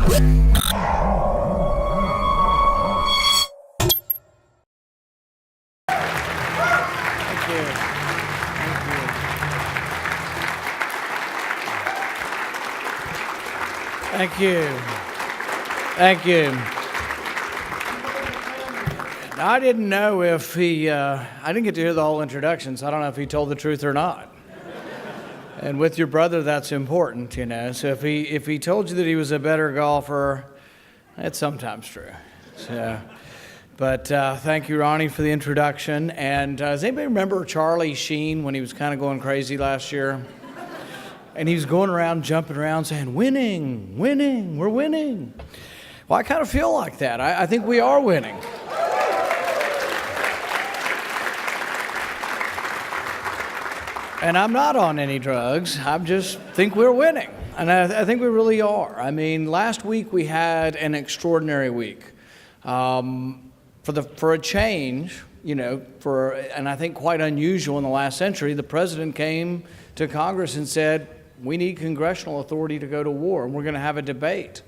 Thank you. Thank you. I didn't know if he, I didn't get to hear the whole introduction, so I don't know if he told the truth or not. And with your brother, that's important, you know. So if he told you that he was a better golfer, that's sometimes true. So, but thank you, Ronnie, for the introduction. And does anybody remember Charlie Sheen when he was kind of going crazy last year? And he was going around, jumping around, saying, winning, winning, we're winning. Well, I kind of feel like that. I think we are winning. And I'm not on any drugs. I just think we're winning. And I think we really are. I mean, last week we had an extraordinary week. For a change, you know, and I think quite unusual in the last century, the president came to Congress and said, we need congressional authority to go to war, and we're going to have a debate.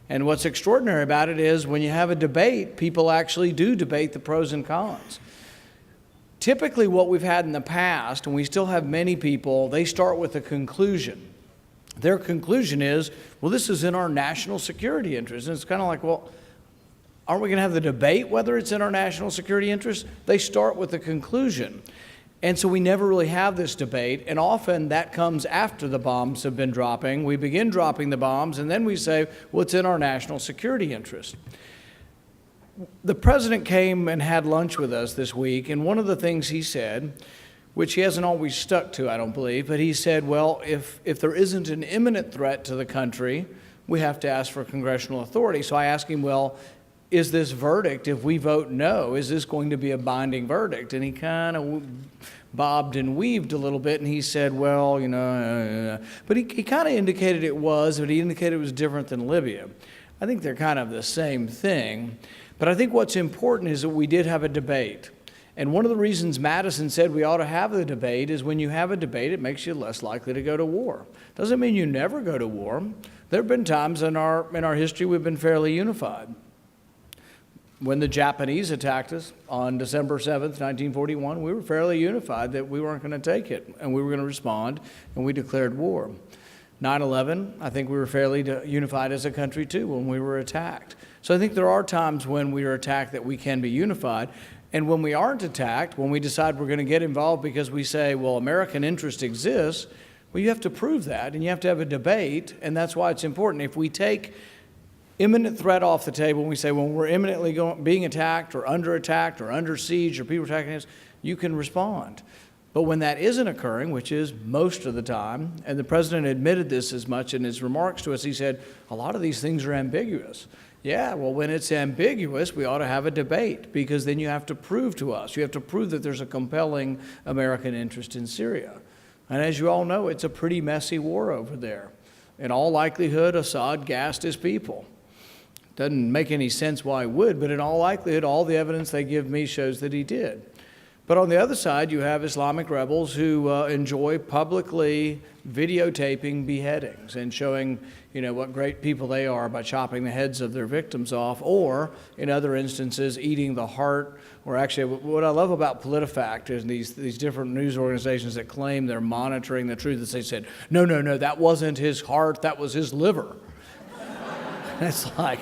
And what's extraordinary about it is when you have a debate, people actually do debate the pros and cons. Typically what we've had in the past, and we still have many people, they start with a conclusion. Their conclusion is, well, this is in our national security interest. And it's kind of like, well, aren't we going to have the debate whether it's in our national security interest? They start with a conclusion. And so we never really have this debate, and often that comes after the bombs have been dropping. We begin dropping the bombs, and then we say, well, it's in our national security interest. The president came and had lunch with us this week, and one of the things he said, which he hasn't always stuck to, I don't believe, but he said, well, if there isn't an imminent threat to the country, we have to ask for congressional authority. So I asked him, well, is this verdict, if we vote no, is this going to be a binding verdict? And he kind of bobbed and weaved a little bit, and he said, well, you know, but he kind of indicated it was, but he indicated it was different than Libya. I think they're kind of the same thing, but I think what's important is that we did have a debate. And one of the reasons Madison said we ought to have the debate is when you have a debate, it makes you less likely to go to war. Doesn't mean you never go to war. There have been times in our history we've been fairly unified. When the Japanese attacked us on December 7th, 1941, we were fairly unified that we weren't going to take it, and we were going to respond, and we declared war. 9/11, I think we were fairly unified as a country, too, when we were attacked. So I think there are times when we are attacked that we can be unified, and when we aren't attacked, when we decide we're going to get involved because we say, well, American interest exists, well, you have to prove that, and you have to have a debate, and that's why it's important. If we take imminent threat off the table, and we say, when we're imminently being attacked or under siege or people attacking us, you can respond. But when that isn't occurring, which is most of the time, and the president admitted this as much in his remarks to us, he said, a lot of these things are ambiguous. Yeah, well, when it's ambiguous, we ought to have a debate, because then you have to prove to us. You have to prove that there's a compelling American interest in Syria. And as you all know, it's a pretty messy war over there. In all likelihood, Assad gassed his people. Doesn't make any sense why he would, but in all likelihood, all the evidence they give me shows that he did. But on the other side, you have Islamic rebels who enjoy publicly videotaping beheadings and showing, you know, what great people they are by chopping the heads of their victims off, or in other instances, eating the heart. Or actually, what I love about PolitiFact is these different news organizations that claim they're monitoring the truth, that they said, no, that wasn't his heart, that was his liver. It's like,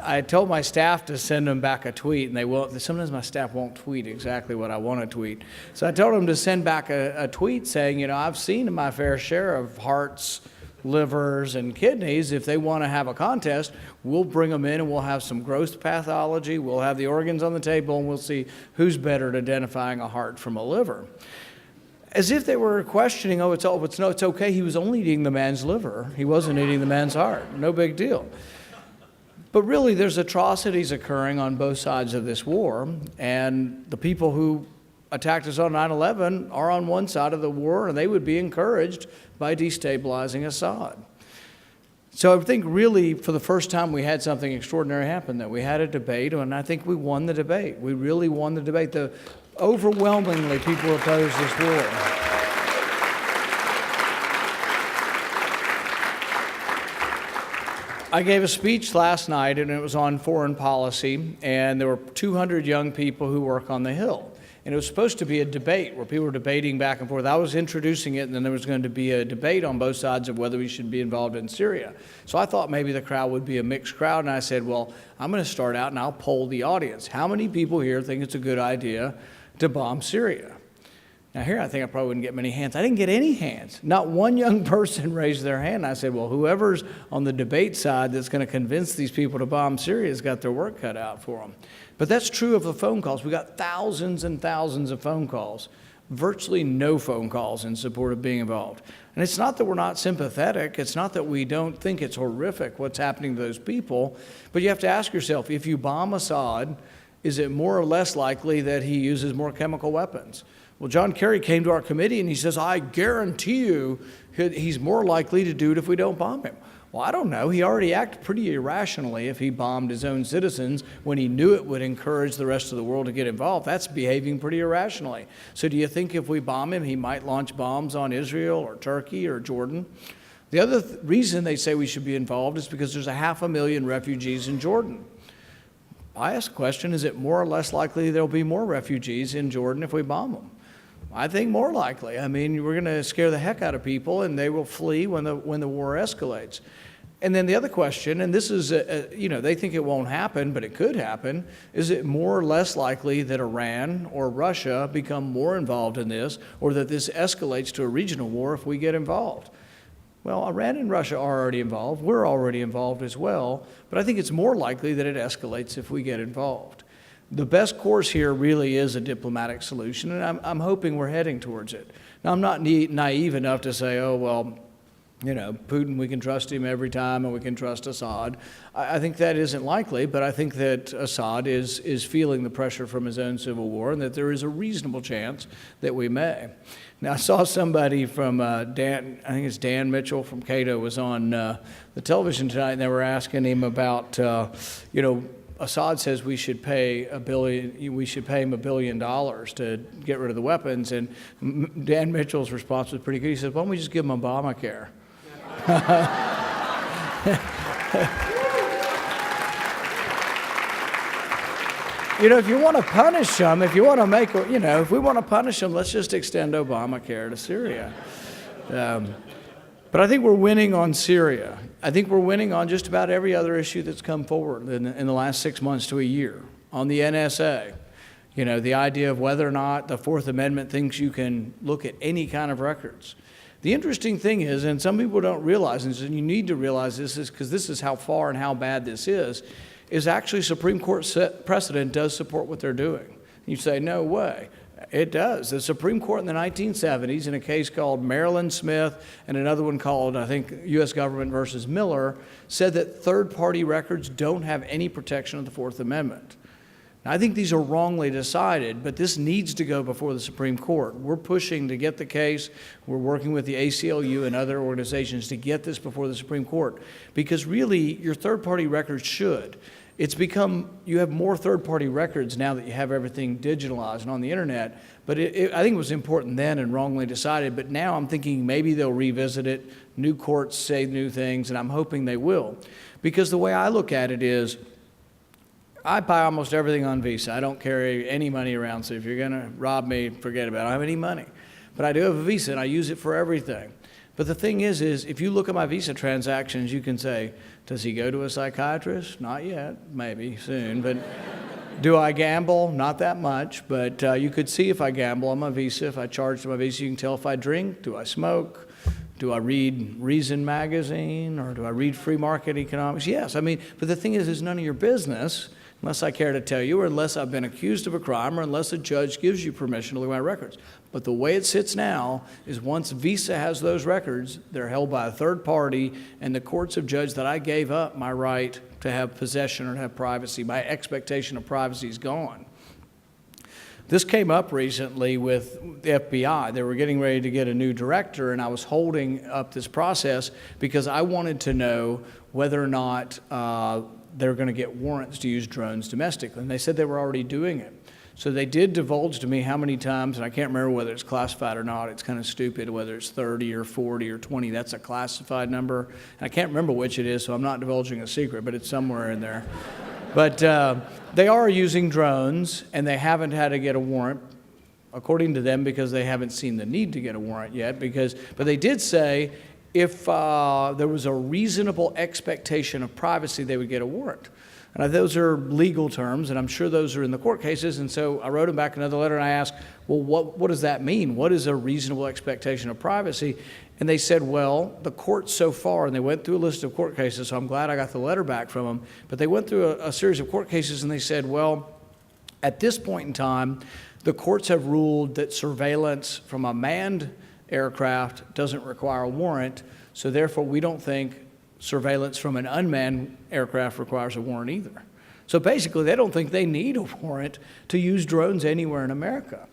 I told my staff to send them back a tweet, and they won't. Sometimes my staff won't tweet exactly what I want to tweet. So I told them to send back a tweet saying, you know, I've seen my fair share of hearts, livers, and kidneys. If they want to have a contest, we'll bring them in and we'll have some gross pathology. We'll have the organs on the table, and we'll see who's better at identifying a heart from a liver. As if they were questioning, it's okay. He was only eating the man's liver. He wasn't eating the man's heart. No big deal. But really, there's atrocities occurring on both sides of this war, and the people who attacked us on 9/11 are on one side of the war, and they would be encouraged by destabilizing Assad. So I think really, for the first time, we had something extraordinary happen, that we had a debate, and I think we won the debate. We really won the debate. Overwhelmingly, people opposed this war. I gave a speech last night, and it was on foreign policy, and there were 200 young people who work on the Hill. And it was supposed to be a debate where people were debating back and forth. I was introducing it, and then there was going to be a debate on both sides of whether we should be involved in Syria. So I thought maybe the crowd would be a mixed crowd, and I said, well, I'm going to start out and I'll poll the audience. How many people here think it's a good idea to bomb Syria? Now here I think I probably wouldn't get many hands. I didn't get any hands. Not one young person raised their hand. I said, well, whoever's on the debate side that's going to convince these people to bomb Syria has got their work cut out for them. But that's true of the phone calls. We got thousands and thousands of phone calls, virtually no phone calls in support of being involved. And it's not that we're not sympathetic. It's not that we don't think it's horrific what's happening to those people. But you have to ask yourself, if you bomb Assad, is it more or less likely that he uses more chemical weapons? Well, John Kerry came to our committee and he says, I guarantee you he's more likely to do it if we don't bomb him. Well, I don't know. He already acted pretty irrationally if he bombed his own citizens when he knew it would encourage the rest of the world to get involved. That's behaving pretty irrationally. So do you think if we bomb him, he might launch bombs on Israel or Turkey or Jordan? The other reason they say we should be involved is because there's 500,000 refugees in Jordan. I ask the question, is it more or less likely there'll be more refugees in Jordan if we bomb them? I think more likely. I mean, we're going to scare the heck out of people, and they will flee when the war escalates. And then the other question, and this is, they think it won't happen, but it could happen, is it more or less likely that Iran or Russia become more involved in this, or that this escalates to a regional war if we get involved? Well, Iran and Russia are already involved. We're already involved as well, but I think it's more likely that it escalates if we get involved. The best course here really is a diplomatic solution, and I'm hoping we're heading towards it. Now, I'm not naive enough to say, oh, well, Putin, we can trust him every time and we can trust Assad. I think that isn't likely, but I think that Assad is feeling the pressure from his own civil war and that there is a reasonable chance that we may. Now, I saw somebody from I think it's Dan Mitchell from Cato was on the television tonight, and they were asking him about, Assad says we should pay him $1 billion to get rid of the weapons, and Dan Mitchell's response was pretty good. He said, why don't we just give him Obamacare? If you want to punish them, if we want to punish them, let's just extend Obamacare to Syria. But I think we're winning on Syria. I think we're winning on just about every other issue that's come forward in the last 6 months to a year. On the NSA, the idea of whether or not the Fourth Amendment thinks you can look at any kind of records. The interesting thing is, and some people don't realize this, and you need to realize this is because this is how far and how bad this is actually Supreme Court precedent does support what they're doing. You say, no way. It does. The Supreme Court in the 1970s, in a case called Maryland Smith and another one called, I think, U.S. Government versus Miller, said that third-party records don't have any protection of the Fourth Amendment. Now, I think these are wrongly decided, but this needs to go before the Supreme Court. We're pushing to get the case. We're working with the ACLU and other organizations to get this before the Supreme Court, because really, your third-party records should. It's become, you have more third-party records now that you have everything digitalized and on the internet, but I think it was important then and wrongly decided, but now I'm thinking maybe they'll revisit it, new courts say new things, and I'm hoping they will. Because the way I look at it is, I buy almost everything on Visa. I don't carry any money around, so if you're gonna rob me, forget about it. I don't have any money. But I do have a Visa, and I use it for everything. But the thing is if you look at my Visa transactions, you can say, does he go to a psychiatrist? Not yet, maybe soon. But do I gamble? Not that much. But you could see if I gamble on my Visa. If I charge to my Visa, you can tell if I drink. Do I smoke? Do I read Reason magazine? Or do I read free market economics? Yes, but the thing is, it's none of your business unless I care to tell you, or unless I've been accused of a crime, or unless a judge gives you permission to look at my records. But the way it sits now is once Visa has those records, they're held by a third party, and the courts have judged that I gave up my right to have possession or to have privacy. My expectation of privacy is gone. This came up recently with the FBI. They were getting ready to get a new director, and I was holding up this process because I wanted to know whether or not they're going to get warrants to use drones domestically. And they said they were already doing it. So they did divulge to me how many times, and I can't remember whether it's classified or not. It's kind of stupid whether it's 30 or 40 or 20. That's a classified number. And I can't remember which it is, so I'm not divulging a secret, but it's somewhere in there. But they are using drones, and they haven't had to get a warrant, according to them, because they haven't seen the need to get a warrant yet. But they did say if there was a reasonable expectation of privacy, they would get a warrant. And those are legal terms, and I'm sure those are in the court cases. And so I wrote them back another letter, and I asked, well, what does that mean? What is a reasonable expectation of privacy? And they said, well, the courts so far, and they went through a list of court cases, so I'm glad I got the letter back from them, but they went through a series of court cases, and they said, well, at this point in time, the courts have ruled that surveillance from a manned aircraft doesn't require a warrant, so therefore we don't think surveillance from an unmanned aircraft requires a warrant either. So basically, they don't think they need a warrant to use drones anywhere in America.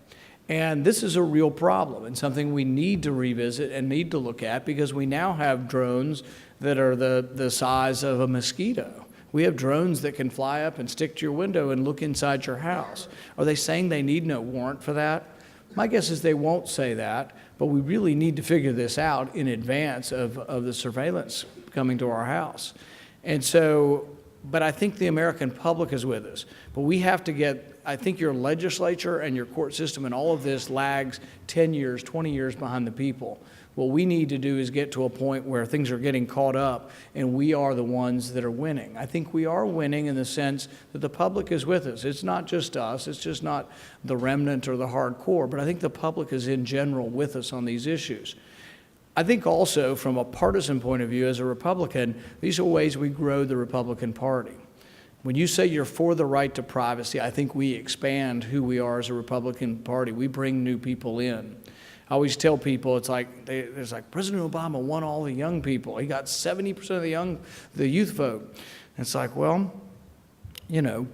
And this is a real problem and something we need to revisit and need to look at, because we now have drones that are the size of a mosquito. We have drones that can fly up and stick to your window and look inside your house. Are they saying they need no warrant for that? My guess is they won't say that, but we really need to figure this out in advance of the surveillance coming to our house. And so, but I think the American public is with us. But we have to get, I think your legislature and your court system and all of this lags 10 years, 20 years behind the people. What we need to do is get to a point where things are getting caught up and we are the ones that are winning. I think we are winning in the sense that the public is with us. It's not just us. It's just not the remnant or the hardcore, but I think the public is in general with us on these issues. I think also from a partisan point of view as a Republican, these are ways we grow the Republican Party. When you say you're for the right to privacy, I think we expand who we are as a Republican Party. We bring new people in. I always tell people, it's like, President Obama won all the young people. He got 70% of the youth vote. And it's like, well, you know,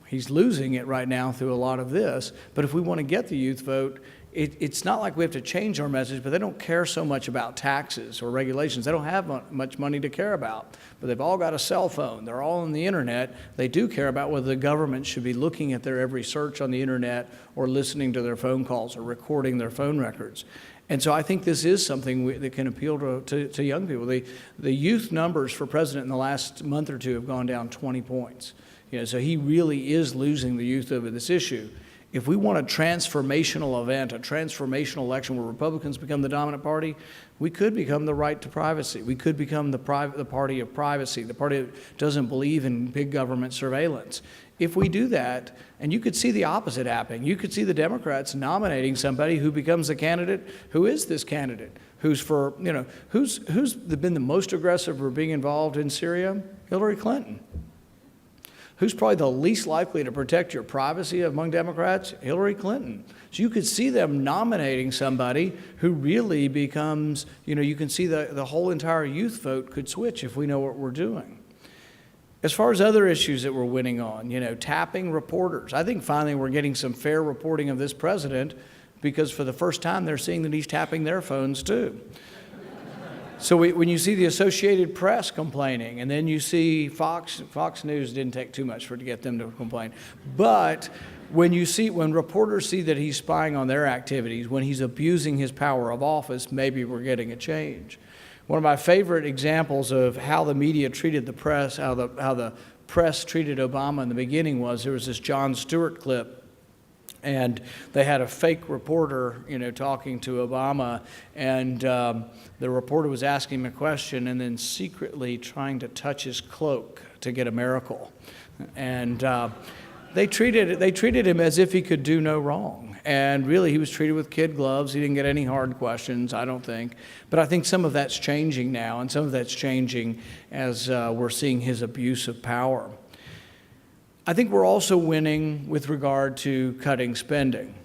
he's losing it right now through a lot of this. But if we want to get the youth vote, it's not like we have to change our message, but they don't care so much about taxes or regulations. They don't have much money to care about, but they've all got a cell phone. They're all on the internet. They do care about whether the government should be looking at their every search on the internet or listening to their phone calls or recording their phone records. And so I think this is something that can appeal to young people. The youth numbers for president in the last month or two have gone down 20 points. You know, so he really is losing the youth over this issue. If we want a transformational event, a transformational election where Republicans become the dominant party, we could become the right to privacy. We could become the party of privacy, the party that doesn't believe in big government surveillance. If we do that, and you could see the opposite happening. You could see the Democrats nominating somebody who becomes a candidate. Who is this candidate? Who's for, you know, who's been the most aggressive for being involved in Syria? Hillary Clinton. Who's probably the least likely to protect your privacy among Democrats? Hillary Clinton. So you could see them nominating somebody who really becomes, you know, you can see the whole entire youth vote could switch if we know what we're doing. As far as other issues that we're winning on, you know, tapping reporters. I think finally we're getting some fair reporting of this president, because for the first time they're seeing that he's tapping their phones too. So when you see the Associated Press complaining, and then you see Fox News didn't take too much to get them to complain. But when reporters see that he's spying on their activities, when he's abusing his power of office, maybe we're getting a change. One of my favorite examples of how the media treated the press, how the press treated Obama in the beginning was, there was this Jon Stewart clip. And they had a fake reporter, you know, talking to Obama, and the reporter was asking him a question and then secretly trying to touch his cloak to get a miracle. And they treated him as if he could do no wrong. And really, he was treated with kid gloves. He didn't get any hard questions, I don't think. But I think some of that's changing now, and some of that's changing as we're seeing his abuse of power. I think we're also winning with regard to cutting spending.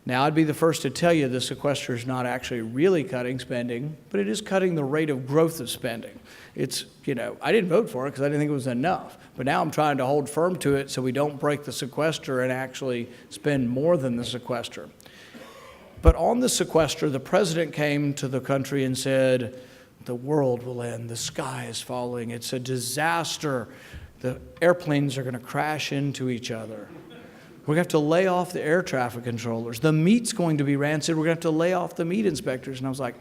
Now, I'd be the first to tell you the sequester is not actually really cutting spending, but it is cutting the rate of growth of spending. It's, you know, I didn't vote for it because I didn't think it was enough, but now I'm trying to hold firm to it so we don't break the sequester and actually spend more than the sequester. But on the sequester, the president came to the country and said, the world will end, the sky is falling, it's a disaster. The airplanes are going to crash into each other. We're going to have to lay off the air traffic controllers. The meat's going to be rancid. We're going to have to lay off the meat inspectors. And I was like,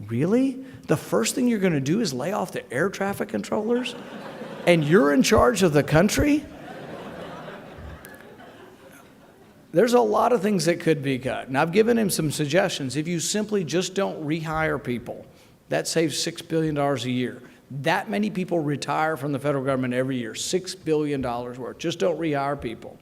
really? The first thing you're going to do is lay off the air traffic controllers? And you're in charge of the country? There's a lot of things that could be cut. And I've given him some suggestions. If you simply just don't rehire people, that saves $6 billion a year. That many people retire from the federal government every year, $6 billion worth. Just don't rehire people.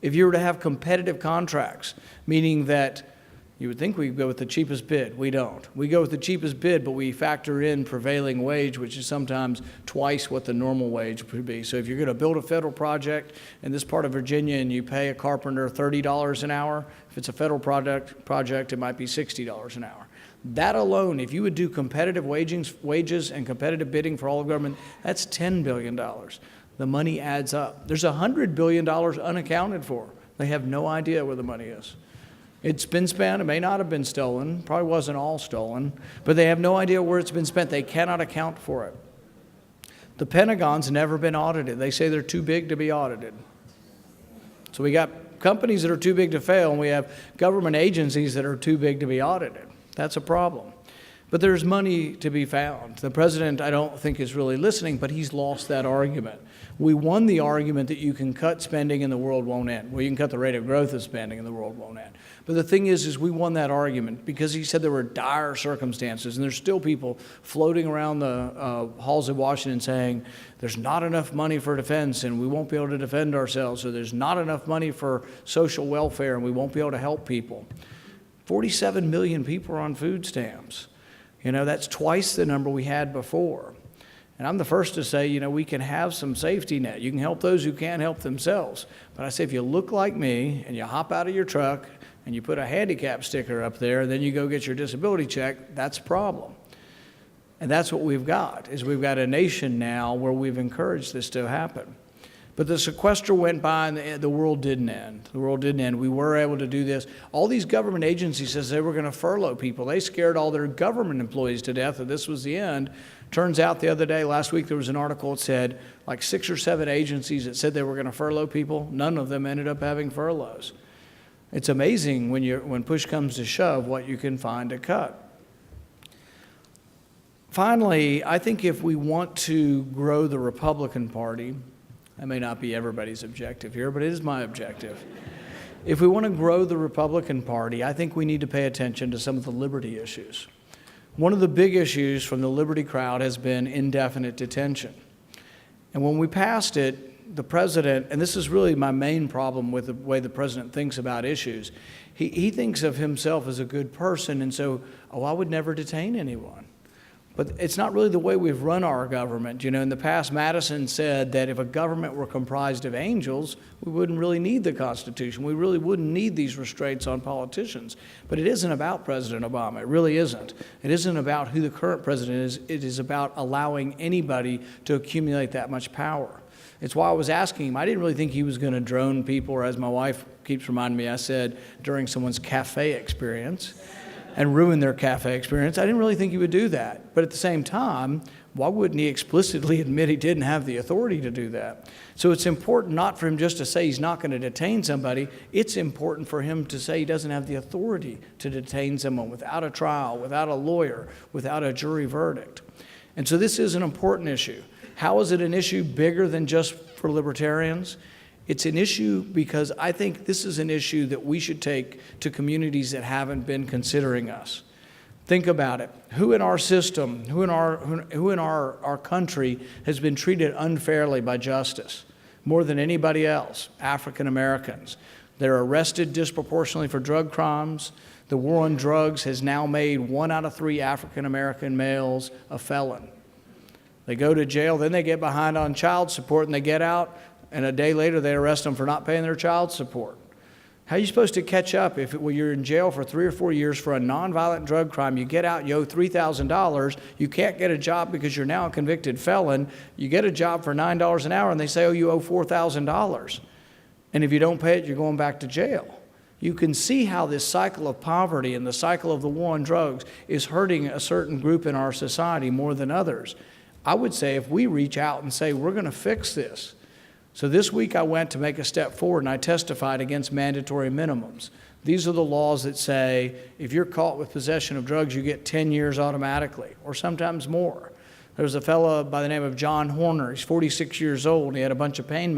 If you were to have competitive contracts, meaning that you would think we'd go with the cheapest bid. We don't. We go with the cheapest bid, but we factor in prevailing wage, which is sometimes twice what the normal wage would be. So if you're going to build a federal project in this part of Virginia and you pay a carpenter $30 an hour, if it's a federal project, it might be $60 an hour. That alone, if you would do competitive wages and competitive bidding for all of government, that's $10 billion. The money adds up. There's $100 billion unaccounted for. They have no idea where the money is. It's been spent. It may not have been stolen. Probably wasn't all stolen. But they have no idea where it's been spent. They cannot account for it. The Pentagon's never been audited. They say they're too big to be audited. So we got companies that are too big to fail, and we have government agencies that are too big to be audited. That's a problem. But there's money to be found. The president, I don't think, is really listening, but he's lost that argument. We won the argument that you can cut spending and the world won't end. Well, you can cut the rate of growth of spending and the world won't end. But the thing is we won that argument because he said there were dire circumstances, and there's still people floating around the halls of Washington saying there's not enough money for defense and we won't be able to defend ourselves, or there's not enough money for social welfare and we won't be able to help people. 47 million people are on food stamps. You know, that's twice the number we had before. And I'm the first to say, you know, we can have some safety net. You can help those who can't help themselves. But I say if you look like me and you hop out of your truck and you put a handicap sticker up there and then you go get your disability check, that's a problem. And that's what we've got, is we've got a nation now where we've encouraged this to happen. But the sequester went by and the world didn't end. The world didn't end. We were able to do this. All these government agencies said they were going to furlough people. They scared all their government employees to death that this was the end. Turns out the other day, last week, there was an article that said like 6 or 7 agencies that said they were going to furlough people. None of them ended up having furloughs. It's amazing when push comes to shove what you can find to cut. Finally, I think if we want to grow the Republican Party, that may not be everybody's objective here, but it is my objective. If we want to grow the Republican Party, I think we need to pay attention to some of the liberty issues. One of the big issues from the liberty crowd has been indefinite detention. And when we passed it, the president, and this is really my main problem with the way the president thinks about issues, he thinks of himself as a good person, and so, I would never detain anyone. But it's not really the way we've run our government. You know, in the past, Madison said that if a government were comprised of angels, we wouldn't really need the Constitution. We really wouldn't need these restraints on politicians. But it isn't about President Obama. It really isn't. It isn't about who the current president is. It is about allowing anybody to accumulate that much power. It's why I was asking him. I didn't really think he was going to drone people, or as my wife keeps reminding me, I said, during someone's cafe experience, and ruin their cafe experience. I didn't really think he would do that. But at the same time, why wouldn't he explicitly admit he didn't have the authority to do that? So it's important not for him just to say he's not going to detain somebody. It's important for him to say he doesn't have the authority to detain someone without a trial, without a lawyer, without a jury verdict. And so this is an important issue. How is it an issue bigger than just for libertarians? It's an issue because I think this is an issue that we should take to communities that haven't been considering us. Think about it. Who in our system, who in our country has been treated unfairly by justice more than anybody else? African Americans. They're arrested disproportionately for drug crimes. The war on drugs has now made 1 out of 3 African American males a felon. They go to jail, then they get behind on child support, and they get out, and a day later they arrest them for not paying their child support. How are you supposed to catch up if you're in jail for 3 or 4 years for a nonviolent drug crime? You get out, you owe $3,000. You can't get a job because you're now a convicted felon. You get a job for $9 an hour, and they say, oh, you owe $4,000. And if you don't pay it, you're going back to jail. You can see how this cycle of poverty and the cycle of the war on drugs is hurting a certain group in our society more than others. I would say if we reach out and say, we're going to fix this, So this week I went to make a step forward and I testified against mandatory minimums. These are the laws that say if you're caught with possession of drugs, you get 10 years automatically, or sometimes more. There's a fellow by the name of John Horner. He's 46 years old. He had a bunch of pain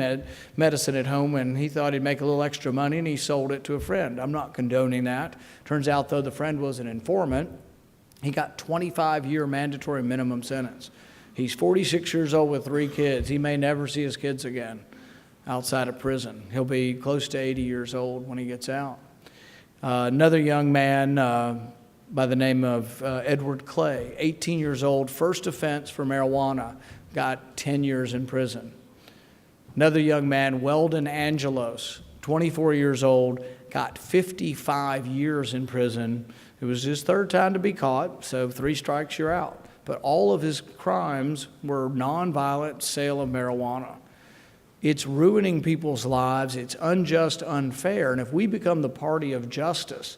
medicine at home, and he thought he'd make a little extra money, and he sold it to a friend. I'm not condoning that. Turns out, though, the friend was an informant. He got 25-year mandatory minimum sentence. He's 46 years old with 3 kids. He may never see his kids again outside of prison. He'll be close to 80 years old when he gets out. Another young man by the name of Edward Clay, 18 years old, first offense for marijuana, got 10 years in prison. Another young man, Weldon Angelos, 24 years old, got 55 years in prison. It was his 3rd time to be caught, so 3 strikes, you're out. But all of his crimes were nonviolent sale of marijuana. It's ruining people's lives. It's unjust, unfair. And if we become the party of justice,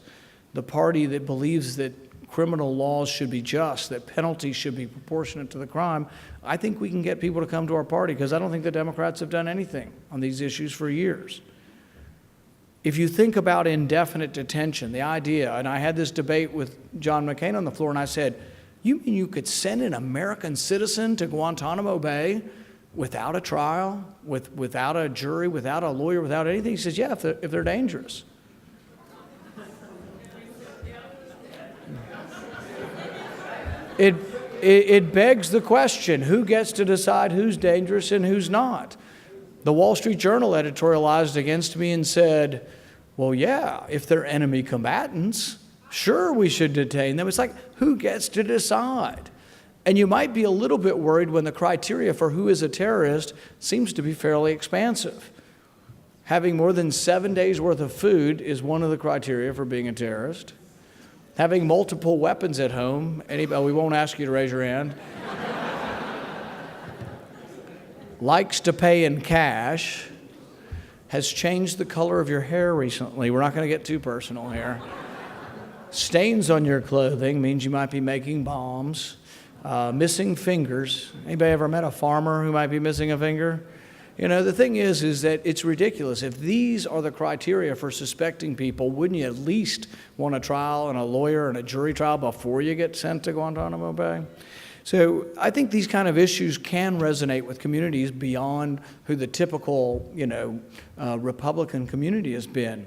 the party that believes that criminal laws should be just, that penalties should be proportionate to the crime, I think we can get people to come to our party, because I don't think the Democrats have done anything on these issues for years. If you think about indefinite detention, the idea, and I had this debate with John McCain on the floor, and I said, you mean you could send an American citizen to Guantanamo Bay without a trial, without a jury, without a lawyer, without anything? He says, yeah, if they're dangerous. It begs the question, who gets to decide who's dangerous and who's not? The Wall Street Journal editorialized against me and said, well, yeah, if they're enemy combatants, sure, we should detain them. It's like, who gets to decide? And you might be a little bit worried when the criteria for who is a terrorist seems to be fairly expansive. Having more than 7 days worth of food is one of the criteria for being a terrorist. Having multiple weapons at home, we won't ask you to raise your hand. Likes to pay in cash, has changed the color of your hair recently. We're not going to get too personal here. Stains on your clothing means you might be making bombs. Missing fingers. Anybody ever met a farmer who might be missing a finger? You know, the thing is that it's ridiculous. If these are the criteria for suspecting people, wouldn't you at least want a trial and a lawyer and a jury trial before you get sent to Guantanamo Bay? So I think these kind of issues can resonate with communities beyond who the typical, Republican community has been.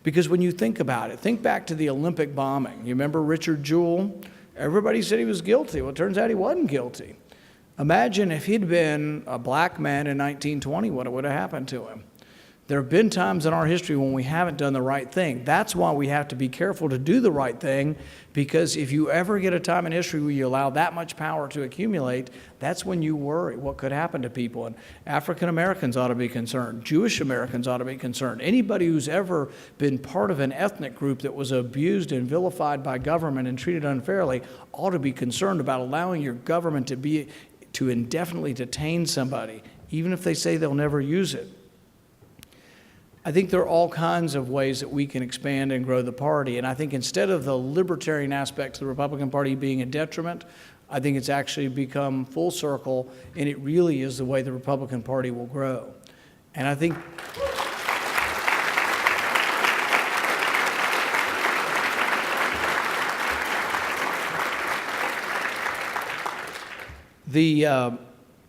Because when you think about it, think back to the Olympic bombing. You remember Richard Jewell? Everybody said he was guilty. Well, it turns out he wasn't guilty. Imagine if he'd been a black man in 1920, what would have happened to him? There have been times in our history when we haven't done the right thing. That's why we have to be careful to do the right thing, because if you ever get a time in history where you allow that much power to accumulate, that's when you worry what could happen to people. And African Americans ought to be concerned. Jewish Americans ought to be concerned. Anybody who's ever been part of an ethnic group that was abused and vilified by government and treated unfairly ought to be concerned about allowing your government to indefinitely detain somebody, even if they say they'll never use it. I think there are all kinds of ways that we can expand and grow the party. And I think instead of the libertarian aspects of the Republican Party being a detriment, I think it's actually become full circle, and it really is the way the Republican Party will grow. And I think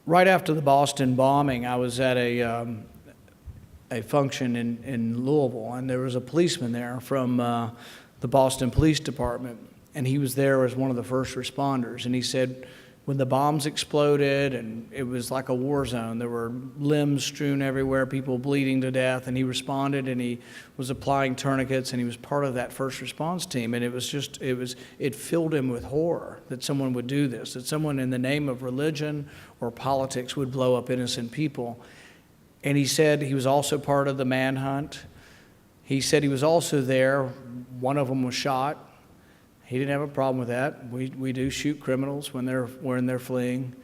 right after the Boston bombing, I was at a function in Louisville, and there was a policeman there from the Boston Police Department, and he was there as one of the first responders. And he said when the bombs exploded and it was like a war zone, there were limbs strewn everywhere, people bleeding to death, and he responded and he was applying tourniquets, and he was part of that first response team. And it filled him with horror that someone would do this, that someone in the name of religion or politics would blow up innocent people. And he said he was also part of the manhunt. He said he was also there. One of them was shot. He didn't have a problem with that. We do shoot criminals when they're fleeing.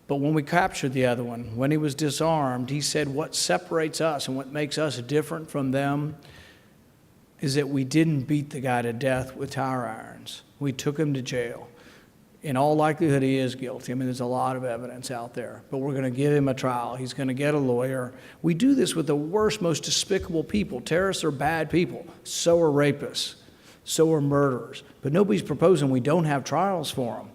But when we captured the other one, when he was disarmed, he said what separates us and what makes us different from them is that we didn't beat the guy to death with tire irons. We took him to jail. In all likelihood, he is guilty. I mean, there's a lot of evidence out there, but we're going to give him a trial. He's going to get a lawyer. We do this with the worst, most despicable people. Terrorists are bad people. So are rapists. So are murderers. But nobody's proposing we don't have trials for them.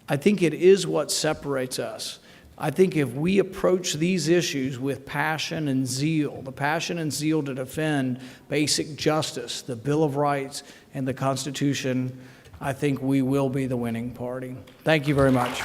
I think it is what separates us. I think if we approach these issues with passion and zeal, the passion and zeal to defend basic justice, the Bill of Rights, and the Constitution, I think we will be the winning party. Thank you very much.